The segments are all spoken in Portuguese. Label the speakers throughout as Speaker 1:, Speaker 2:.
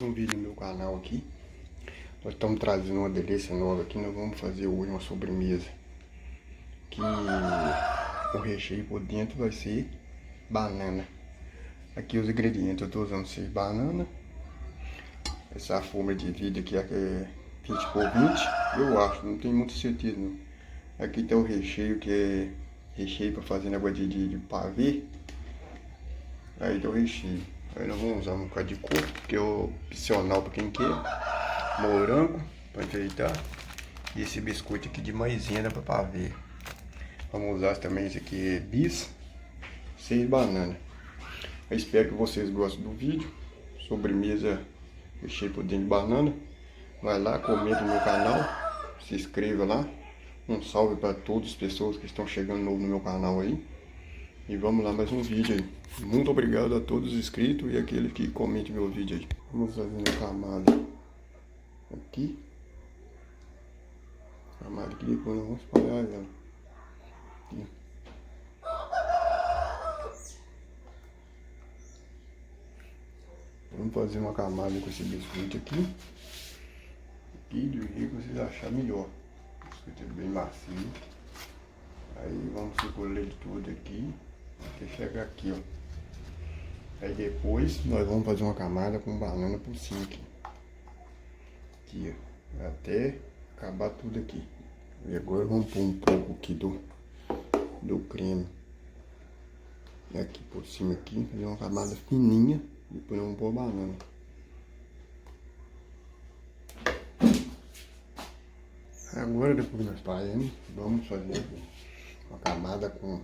Speaker 1: Um vídeo no meu canal aqui. Nós estamos trazendo uma delícia nova aqui. Nós vamos fazer hoje uma sobremesa que o recheio por dentro vai ser banana. Aqui os ingredientes: eu estou usando 6 bananas, essa forma de vidro aqui é 20 por 20, eu acho, não tenho muita certeza não. Aqui tem o recheio, que é recheio para fazer negócio de pavê. Aí tem o recheio. Aí nós vamos usar um bocado de coco, que é opcional para quem quer. Morango para enfeitar. E esse biscoito aqui de maisena para pavê. Vamos usar também esse aqui, é bis, 6 bananas. Eu espero que vocês gostem do vídeo. Sobremesa recheio por dentro de banana. Vai lá, comenta no meu canal, se inscreva lá. Um salve para todas as pessoas que estão chegando novo no meu canal aí. E vamos lá, mais um vídeo aí. Muito obrigado a todos os inscritos e aqueles que comentam meu vídeo aí. Vamos fazer a camada aqui. Camada aqui, depois nós vamos espalhar ela. Aqui. Vamos fazer uma camada com esse biscoito aqui. E do jeito que vocês acharem melhor. O biscoito é bem macio. Aí vamos recolher tudo aqui. Até chegar aqui, ó. Aí depois nós vamos fazer uma camada com banana por cima aqui. Aqui, ó. Até acabar tudo aqui. E agora vamos pôr um pouco aqui do creme. E aqui por cima aqui, fazer uma camada fininha. Depois nós vamos pôr a banana. Agora depois nós fazemos, vamos fazer uma camada com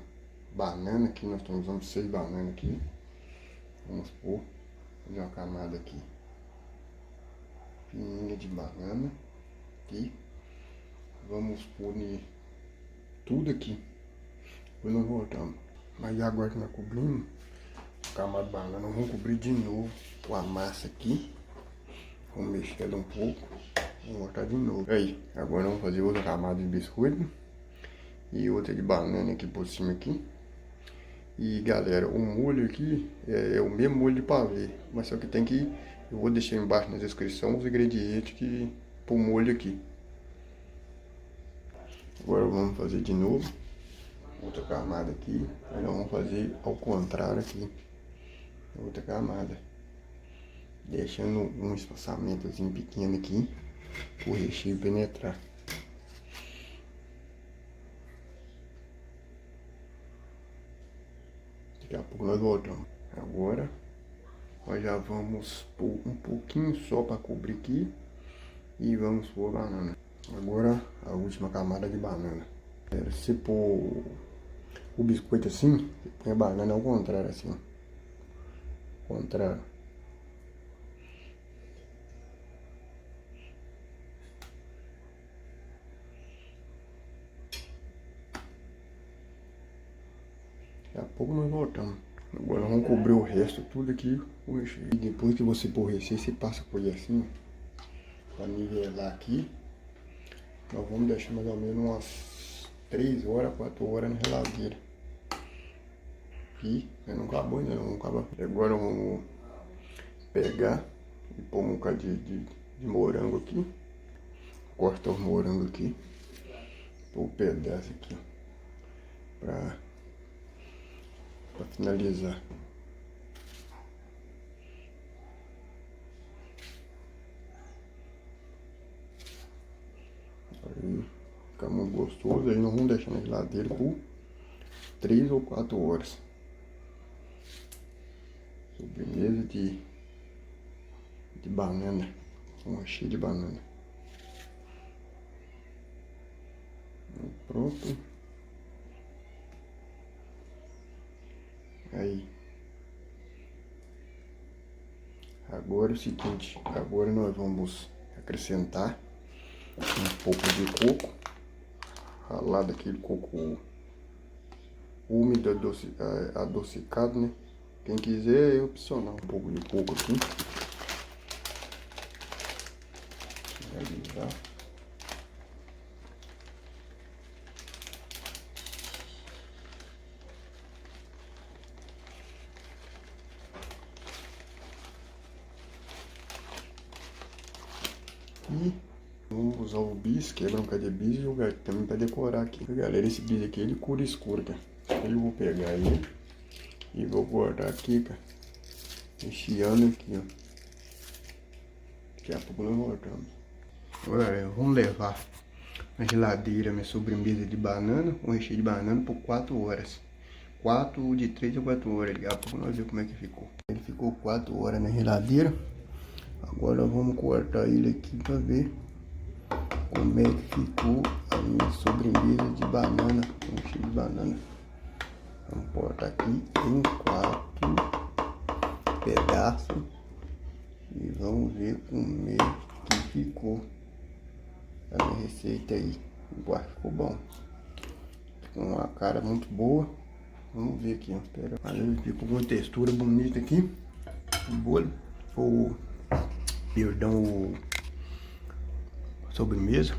Speaker 1: banana aqui. Nós estamos usando 6 bananas aqui. Vamos pôr, fazer uma camada aqui fininha de banana aqui. Vamos pôr tudo aqui. Depois nós voltamos. Mas agora que nós cobrimos a camada de banana, nós vamos cobrir de novo com a massa aqui. Vamos mexer ela um pouco. Vamos voltar de novo. Aí, agora vamos fazer outra camada de biscoito e outra de banana aqui por cima aqui. E galera, o molho aqui é o mesmo molho de pavê, mas só que tem que, eu vou deixar embaixo na descrição os ingredientes que pro molho aqui. Agora vamos fazer de novo outra camada aqui. Aí nós vamos fazer ao contrário aqui, outra camada, deixando um espaçamentozinho pequeno aqui para o recheio penetrar. Daqui a pouco nós voltamos. Agora nós já vamos pôr um pouquinho só para cobrir aqui e vamos pôr a banana. Agora a última camada de banana. Se pôr o biscoito assim, você põe a banana ao contrário assim, ó. Contrário. Daqui a pouco nós voltamos. Agora nós vamos cobrir o resto tudo aqui, o recheio. E depois que você pôr o recheio, você passa a colher assim, para nivelar aqui. Nós vamos deixar mais ou menos umas 3 horas, 4 horas na geladeira. Aqui, não acabou ainda não, acabou. Agora vamos pegar e pôr um bocado de morango aqui. Corta os morangos aqui. Pôr um pedaço aqui, para finalizar. Aí fica muito gostoso. Aí nós vamos deixar na geladeira por 3 ou 4 horas. Sobremesa de banana, um recheio de banana. Pronto. Aí. Agora é o seguinte, agora nós vamos acrescentar um pouco de coco, ralado, aquele coco úmido, adocicado, né? Quem quiser é opcional. Um pouco de coco aqui. Finalizar. aqui. Vou usar o bis, quebrar um cadê bis e jogar aqui também pra decorar aqui. Galera, esse bis aqui, ele cura escuro, cara. Eu vou pegar ele e vou guardar aqui, cara. Enfiando aqui, ó. Daqui a pouco nós voltamos. Galera, vamos levar na geladeira minha sobremesa de banana, com recheio de banana, por 4 horas. De 3 a 4 horas. Daqui a pouco nós vemos como é que ficou. Ele ficou 4 horas na geladeira. Agora vamos cortar ele aqui pra ver como é que ficou a minha sobremesa de banana, com recheio de banana. Vamos cortar aqui em 4 pedaços e vamos ver como é que ficou a minha receita aí. Igual ficou bom, ficou uma cara muito boa. Vamos ver aqui, ó. Pera, aí ficou com uma textura bonita aqui. O bolo, perdão, sobremesa.